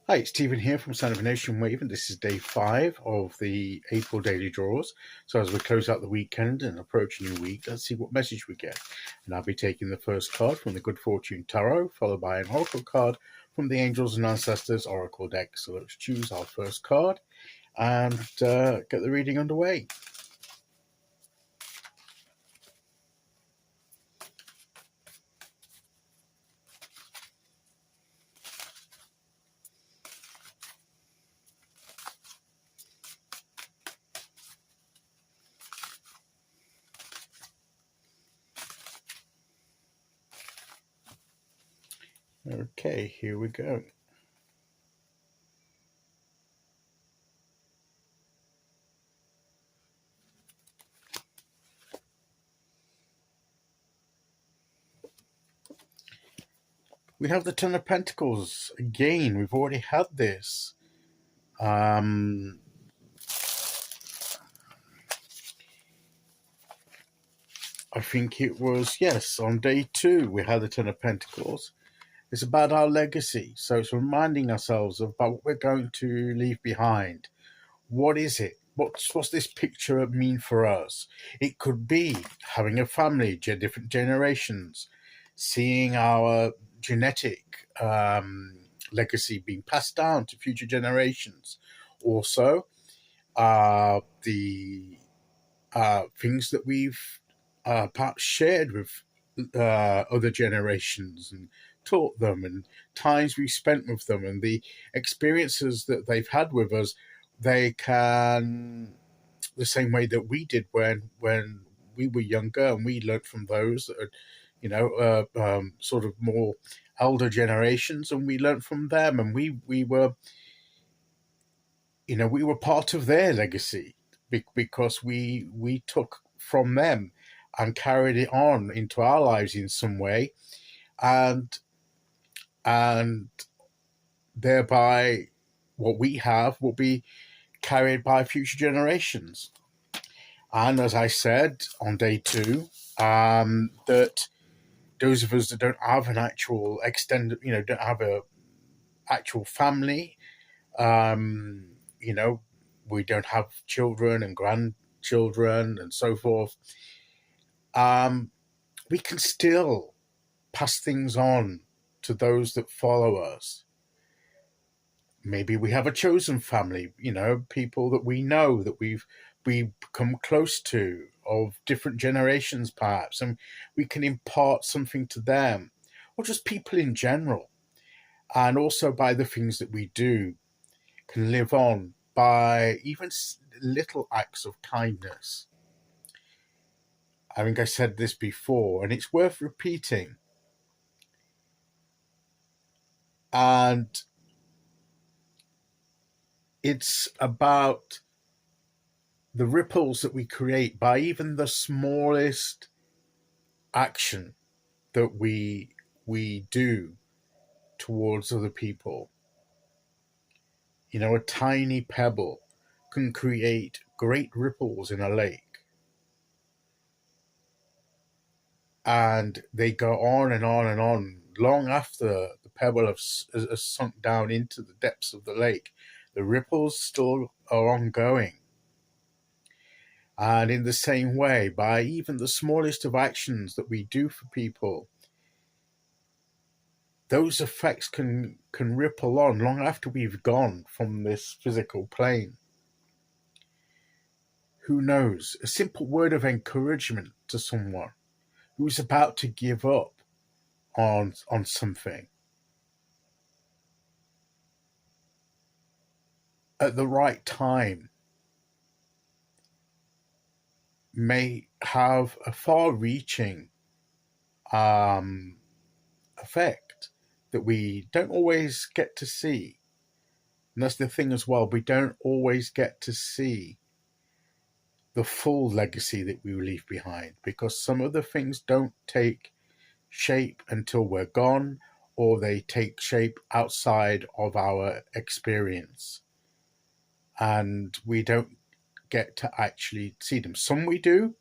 Hi, it's Stephen here from Sound of a Nation Wave, and this is day 5 of the April daily draws. So as we close out the weekend and approach a new week, let's see what message we get. And I'll be taking the first card from the Good Fortune Tarot, followed by an Oracle card from the Angels and Ancestors Oracle deck. So let's choose our first card and get the reading underway. Okay, here we go. We have the Ten of Pentacles. Again, we've already had this. I think it was, yes, on day 2 we had the Ten of Pentacles. It's about our legacy. So it's reminding ourselves about what we're going to leave behind. What is it? What's this picture mean for us? It could be having a family, different generations, seeing our genetic legacy being passed down to future generations. Also, the things that we've perhaps shared with other generations and taught them, and times we've spent with them, and the experiences that they've had with us. They can, the same way that we did when we were younger, and we learned from those that are, sort of more elder generations, and we learned from them, and we were, we were part of their legacy because we took from them and carried it on into our lives in some way, and thereby what we have will be carried by future generations. And as I said on day 2, that those of us that don't have an actual extended, don't have a actual family, we don't have children and grandchildren and so forth, we can still pass things on to those that follow us. Maybe we have a chosen family, people that we know that we've become close to, of different generations perhaps, and we can impart something to them, or just people in general. And also by the things that we do can live on by even little acts of kindness. I think I said this before, and it's worth repeating. And it's about the ripples that we create by even the smallest action that we do towards other people. A tiny pebble can create great ripples in a lake. And they go on and on and on long after the pebble has sunk down into the depths of the lake. The ripples still are ongoing. And in the same way, by even the smallest of actions that we do for people, those effects can ripple on long after we've gone from this physical plane. Who knows? A simple word of encouragement to someone who's about to give up on something at the right time may have a far-reaching effect that we don't always get to see. And that's the thing as well, we don't always get to see the full legacy that we leave behind, because some of the things don't take shape until we're gone, or they take shape outside of our experience, and we don't get to actually see them. Some we do,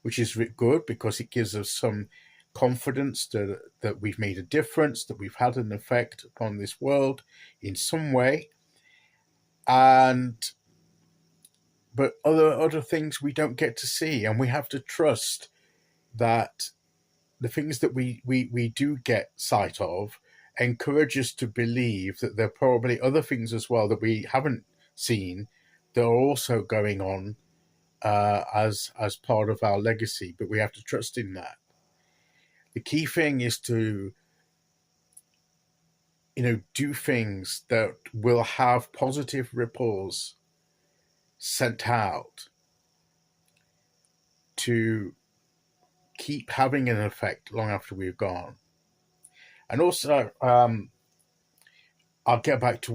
which is good because it gives us some confidence that we've made a difference, that we've had an effect upon this world in some way. And but other things we don't get to see, and we have to trust that the things that we do get sight of encourage us to believe that there are probably other things as well that we haven't seen that are also going on as part of our legacy. But we have to trust in that. The key thing is to do things that will have positive ripples sent out to keep having an effect long after we've gone. And also, I'll get back to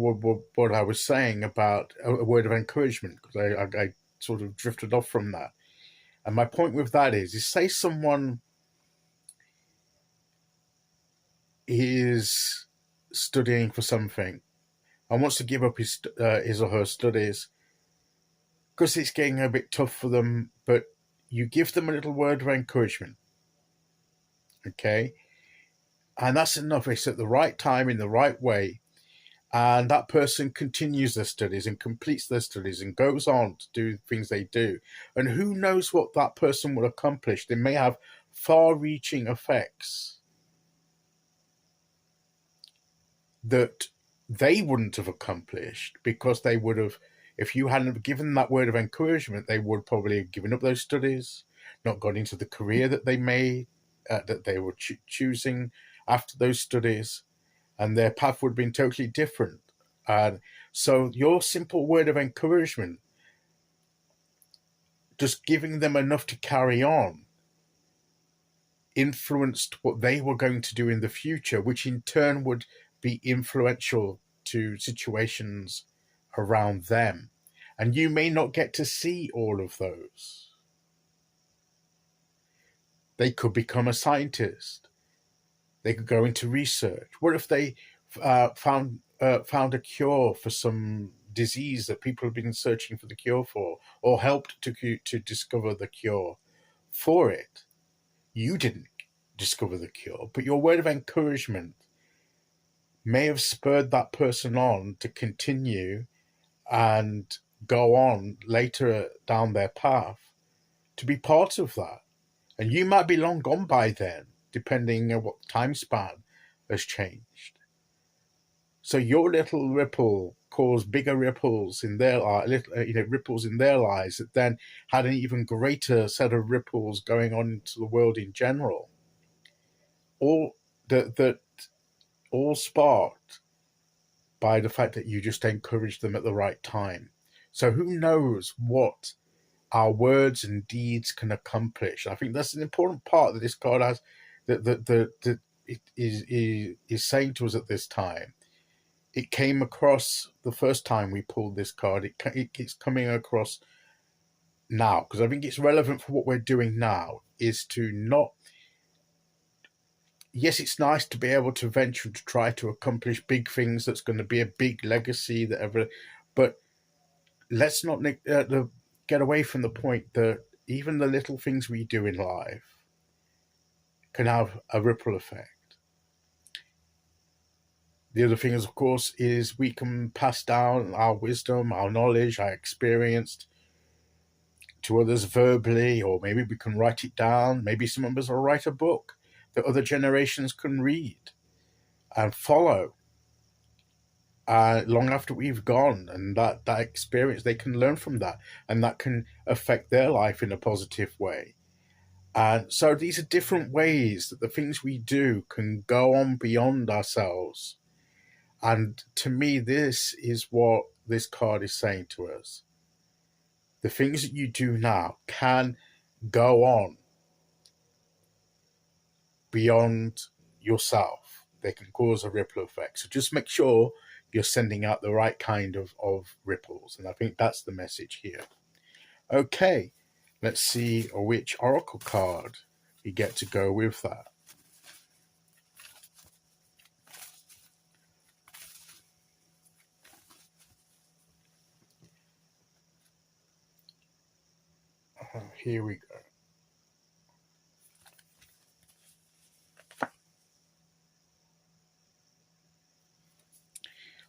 what I was saying about a word of encouragement, because I sort of drifted off from that. And my point with that is say someone is studying for something and wants to give up his or her studies because it's getting a bit tough for them, but you give them a little word of encouragement, okay? And that's enough. It's at the right time, in the right way, and that person continues their studies and completes their studies and goes on to do things they do. And who knows what that person will accomplish? They may have far-reaching effects that they wouldn't have accomplished, because they would have, if you hadn't given that word of encouragement, they would probably have given up those studies, not gone into the career that they that they were choosing after those studies, and their path would have been totally different. And so your simple word of encouragement, just giving them enough to carry on, influenced what they were going to do in the future, which in turn would be influential to situations around them. And you may not get to see all of those. They could become a scientist. They could go into research. What if they found a cure for some disease that people have been searching for the cure for, or helped to discover the cure for it? You didn't discover the cure, but your word of encouragement may have spurred that person on to continue and go on later down their path to be part of that. And you might be long gone by then, depending on what time span has changed. So your little ripple caused bigger ripples in their ripples in their lives that then had an even greater set of ripples going on into the world in general. All that all sparked by the fact that you just encouraged them at the right time. So who knows what our words and deeds can accomplish? I think that's an important part that this card has, that it is saying to us at this time. It came across the first time we pulled this card. It's coming across now, because I think it's relevant for what we're doing now, is to not... Yes, it's nice to be able to venture to try to accomplish big things that's going to be a big legacy, but let's not get away from the point that even the little things we do in life can have a ripple effect. The other thing, of course, is we can pass down our wisdom, our knowledge, our experience to others verbally, or maybe we can write it down. Maybe some of us will write a book that other generations can read and follow long after we've gone, and that experience, they can learn from that, and that can affect their life in a positive way. And so these are different ways that the things we do can go on beyond ourselves. And to me, this is what this card is saying to us. The things that you do now can go on beyond yourself. They can cause a ripple effect. So just make sure you're sending out the right kind of ripples. And I think that's the message here. Okay, let's see which oracle card we get to go with that. Here we go.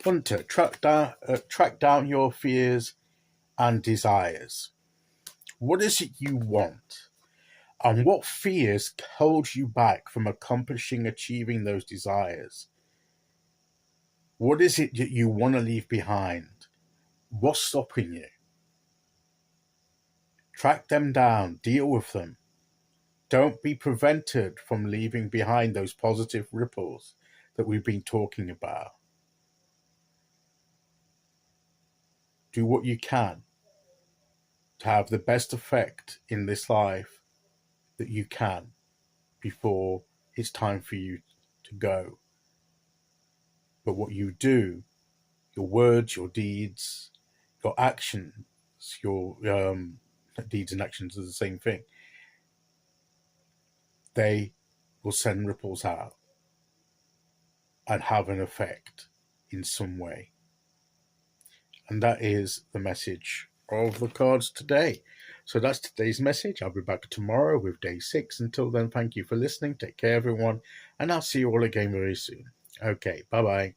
Hunter, track down your fears and desires. What is it you want? And what fears hold you back from achieving those desires? What is it that you want to leave behind? What's stopping you? Track them down, deal with them. Don't be prevented from leaving behind those positive ripples that we've been talking about. Do what you can to have the best effect in this life that you can before it's time for you to go. But what you do, your words, your deeds, your actions, your deeds and actions are the same thing. They will send ripples out and have an effect in some way. And that is the message of the cards today. So that's today's message. I'll be back tomorrow with day 6. Until then, thank you for listening. Take care, everyone. And I'll see you all again very soon. Okay, bye-bye.